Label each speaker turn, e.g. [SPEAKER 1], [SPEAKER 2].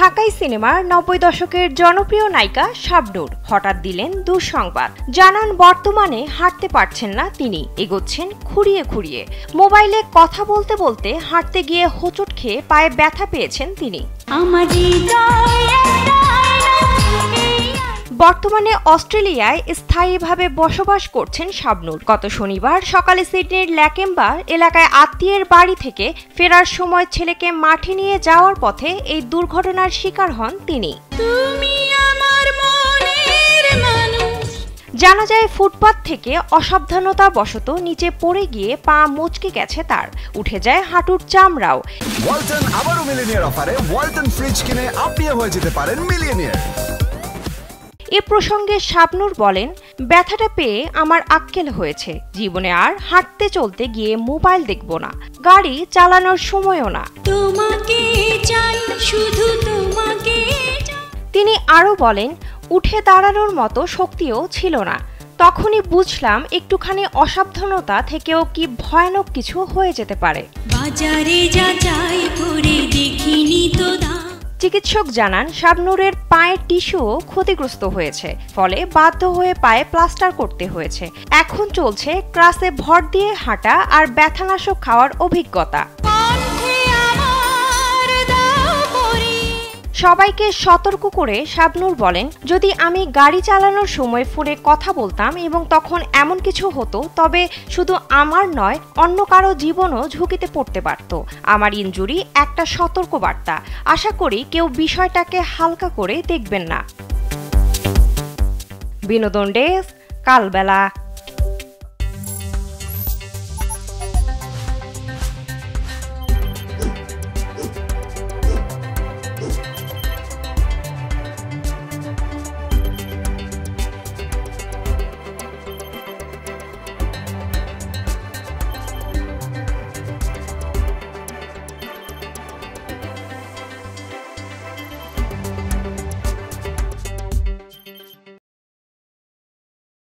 [SPEAKER 1] ঢাকাই সিনেমার ৯০ দশকের জনপ্রিয় নায়িকা শাবনূর হঠাৎ দিলেন দুঃসংবাদ। জানান বর্তমানে হাঁটতে পারছেন না তিনি, এগোচ্ছেন খুঁড়িয়ে খুঁড়িয়ে। মোবাইলে কথা বলতে বলতে হাঁটতে গিয়ে হোঁচট খেয়ে পায়ে ব্যথা পেয়েছেন তিনি। বর্তমানে অস্ট্রেলিয়ায় স্থায়ীভাবে বসবাস করছেন শাবনূর। গত শনিবার সকালে সিডনির ল্যাকেম্বার এলাকায় আত্মীয়ের বাড়ি থেকে ফেরার সময় ছেলেকে মাঠে নিয়ে যাওয়ার পথে এই দুর্ঘটনার শিকার হন তিনি। জানা যায় ফুটপাত থেকে অসাবধানতাবশত নিচে পড়ে গিয়ে পা মচকে গেছে তার, উঠে যায় হাঁটুর চামড়াও।
[SPEAKER 2] ওয়ালটন আবারও মিলিয়নিয়ার অফারে ওয়ালটন ফ্রিজ কিনে আপনিও হয়ে যেতে পারেন মিলিয়নিয়ার।
[SPEAKER 1] এ প্রসঙ্গে শাবনূর বলেন, ব্যথাটা পেয়ে আমার আক্কেল হয়েছে। জীবনে আর হাঁটতে চলতে গিয়ে মোবাইল দেখব না, গাড়ি চালানোর সময়ও না। তিনি আরও বলেন, উঠে দাঁড়ানোর মতো শক্তিও ছিল না। তখনই বুঝলাম একটুখানি অসাবধানতা থেকেও কি ভয়ানক কিছু হয়ে যেতে পারে। চিকিৎসক জানান শাবনূরের পায়ের টিস্যুও ক্ষতিগ্রস্ত হয়েছে, ফলে বাধ্য হয়ে পায়ে প্লাস্টার করতে হয়েছে। এখন চলছে ক্রাসে ভর দিয়ে হাঁটা আর ব্যথানাশক খাওয়ার অভিজ্ঞতা। সবাইকে সতর্ক করে শাবনূর বলেন, যদি আমি গাড়ি চালানোর সময় ফোনে কথা বলতাম এবং তখন এমন কিছু হতো, তবে শুধু আমার নয় অন্য কারো জীবনও ঝুঁকিতে পড়তে পারত। আমার ইনজুরি একটা সতর্ক বার্তা। আশা করি কেউ বিষয়টাকে হালকা করে দেখবেন না। বিনোদন ডেস্ক, কালবেলা।